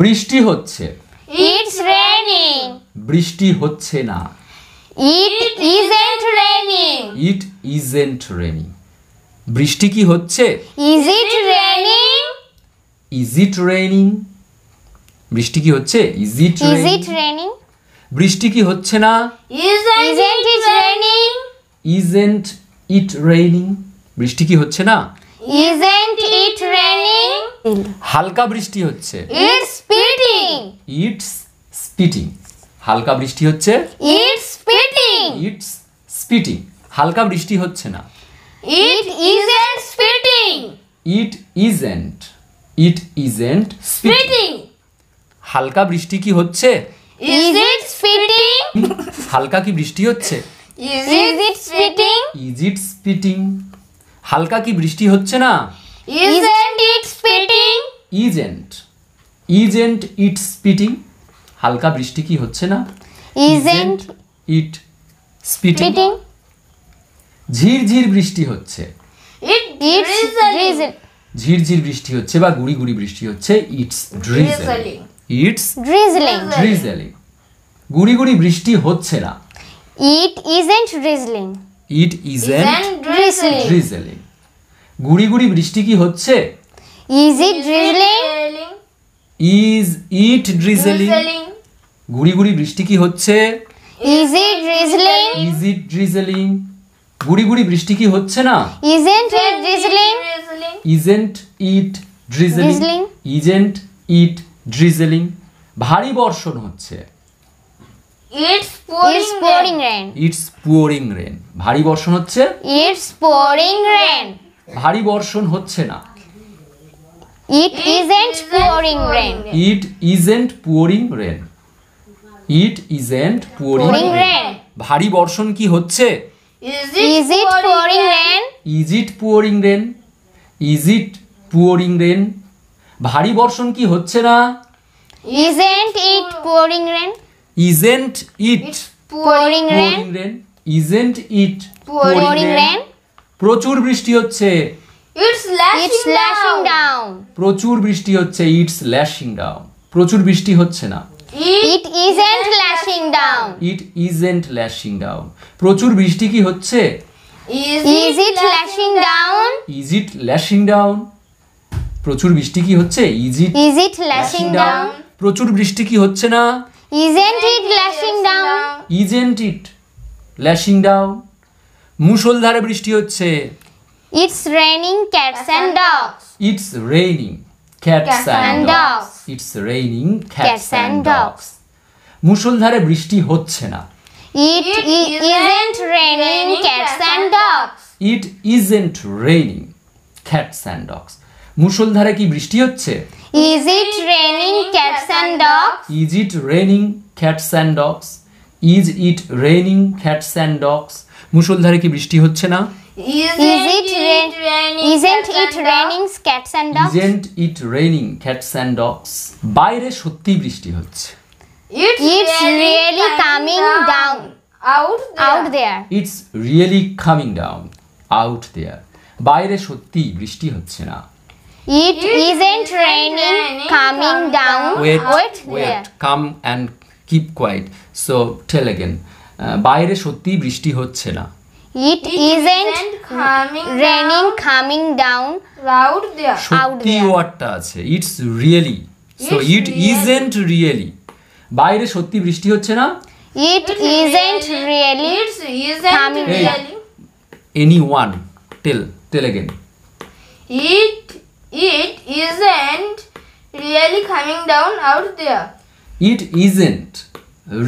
বৃষ্টি হচ্ছে। It's raining. বৃষ্টি হচ্ছে না। It isn't raining. It isn't raining. বৃষ্টি কি হচ্ছে? Is it raining? Is it raining? বৃষ্টি কি হচ্ছে? Is it Is raining? it raining? বৃষ্টি কি হচ্ছে না? Isn't it raining? Isn't it raining? বৃষ্টি কি হচ্ছে না? Isn't it raining? হালকা বৃষ্টি হচ্ছে। It's spitting. It's spitting. হালকা বৃষ্টি হচ্ছে। It's spitting. It's spitting. হালকা বৃষ্টি হচ্ছে না। It isn't spitting. It isn't. It isn't spitting. Spitting. হালকা বৃষ্টি কি হচ্ছে? Is it spitting? হালকা কি বৃষ্টি হচ্ছে? Is it spitting? Is it spitting? হালকা কি বৃষ্টি হচ্ছে না? Isn't it spitting? Isn't. Isn't it spitting? হালকা বৃষ্টি কি হচ্ছে না? Isn't it spitting? spitting? ঝিরঝির বৃষ্টি হচ্ছে। It's drizzling. ঝিরঝির বৃষ্টি হচ্ছে বা গুড়ি গুড়ি বৃষ্টি হচ্ছে। It's drizzling. It's Drizzling. drizzling. গুড়ি গুড়ি বৃষ্টি হচ্ছে না। It isn't drizzling. It isn't Drizzling. drizzling. গুড়ি গুড়ি বৃষ্টি কি হচ্ছে? Is it drizzling? Is it drizzling? গুড়ি গুড়ি বৃষ্টি কি হচ্ছে? Is it drizzling? Is it drizzling? গুড়ি গুড়ি বৃষ্টি কি হচ্ছে না? Isn't it drizzling? Isn't it drizzling? Drizzling. Isn't it drizzling? ভারী বর্ষণ হচ্ছে। It's pouring rain. It's pouring rain. ভারী বর্ষণ হচ্ছে। It's pouring rain. ভারী বর্ষণ হচ্ছে না। It isn't pouring rain. It isn't pouring rain. It isn't pouring Pouring rain. rain. ভারী বর্ষণ কি হচ্ছে? Is it pouring rain? Is it pouring rain? Is it pouring rain? ভারী বর্ষণ কি হচ্ছে না? Isn't it pouring rain? Isn't it Pouring rain. pouring rain? Isn't it Pouring rain. প্রচুর বৃষ্টি হচ্ছে। It's lashing down. প্রচুর বৃষ্টি হচ্ছে। It's lashing down. প্রচুর বৃষ্টি হচ্ছে না। It isn't lashing down. It isn't lashing down. প্রচুর বৃষ্টি কি হচ্ছে? Is it lashing down? Is it lashing down? প্রচুর বৃষ্টি কি হচ্ছে? Is it Is it lashing down? প্রচুর বৃষ্টি কি হচ্ছে না? Isn't it lashing down? Isn't it lashing down? মুষলধারে বৃষ্টি হচ্ছে। It's raining cats and dogs. It's raining cats and dogs. It's raining cats and dogs. মুষলধারে বৃষ্টি হচ্ছে না। It isn't raining cats and dogs. It isn't raining cats and dogs. মুষলধারে কি বৃষ্টি হচ্ছে? Is it raining cats and dogs? Is it raining cats and dogs? Is it raining cats and dogs? মুষলধারে কি বৃষ্টি হচ্ছে না? Isn't it raining cats and dogs? Isn't it raining cats and dogs? বাইরে সত্যি বৃষ্টি হচ্ছে। It's really coming down out there. It's really coming down out there. বাইরে সত্যি বৃষ্টি হচ্ছে না। It isn't raining coming down Wait. there. Come and keep quiet. So tell again. বাইরে সত্যি বৃষ্টি হচ্ছে না। It isn't raining coming down out সত্যি there. ওয়ার্ডটা আছে। It's really. So it isn't really. বাইরে সত্যি বৃষ্টি হচ্ছে না। It isn't really coming Hey. down. Anyone. Tell again. It isn't really coming down out there. It isn't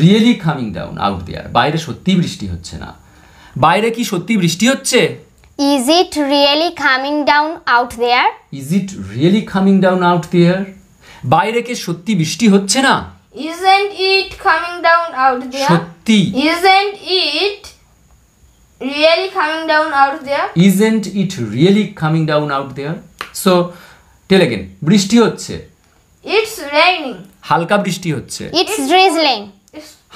really coming down out there. বাইরে সত্যি বৃষ্টি হচ্ছে না। বাইরে কি সত্যি বৃষ্টি হচ্ছে? Is it really coming down out there? Is it really coming down out there? বাইরে কি সত্যি বৃষ্টি হচ্ছে না? Isn't it coming down out there? সত্যি। Isn't it really coming down out there? Isn't it really coming down out there? So tell again. বৃষ্টি হচ্ছে। It's raining. হালকা বৃষ্টি হচ্ছে। It's drizzling.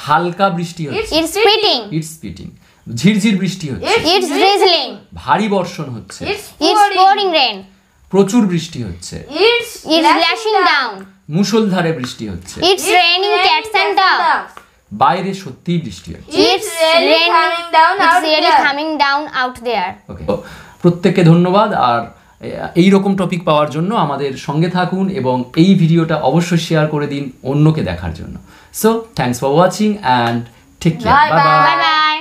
হালকা বৃষ্টি হচ্ছে। It's spitting. It's spitting. ঝিরঝির বৃষ্টি হচ্ছে। It's drizzling. ভারী বর্ষণ হচ্ছে। It's pouring rain. প্রচুর বৃষ্টি হচ্ছে। It's It's lashing down. মুষলধারে বৃষ্টি হচ্ছে। It's raining cats and dogs. বাইরে সত্যিই বৃষ্টি হচ্ছে। It's really coming down It's out really there. coming down out there. ওকে, প্রত্যেককে ধন্যবাদ। আর এই রকম টপিক পাওয়ার জন্য আমাদের সঙ্গে থাকুন এবং এই ভিডিওটা অবশ্যই শেয়ার করে দিন অন্যকে দেখার জন্য। So thanks for watching and take care. Bye bye. Bye bye.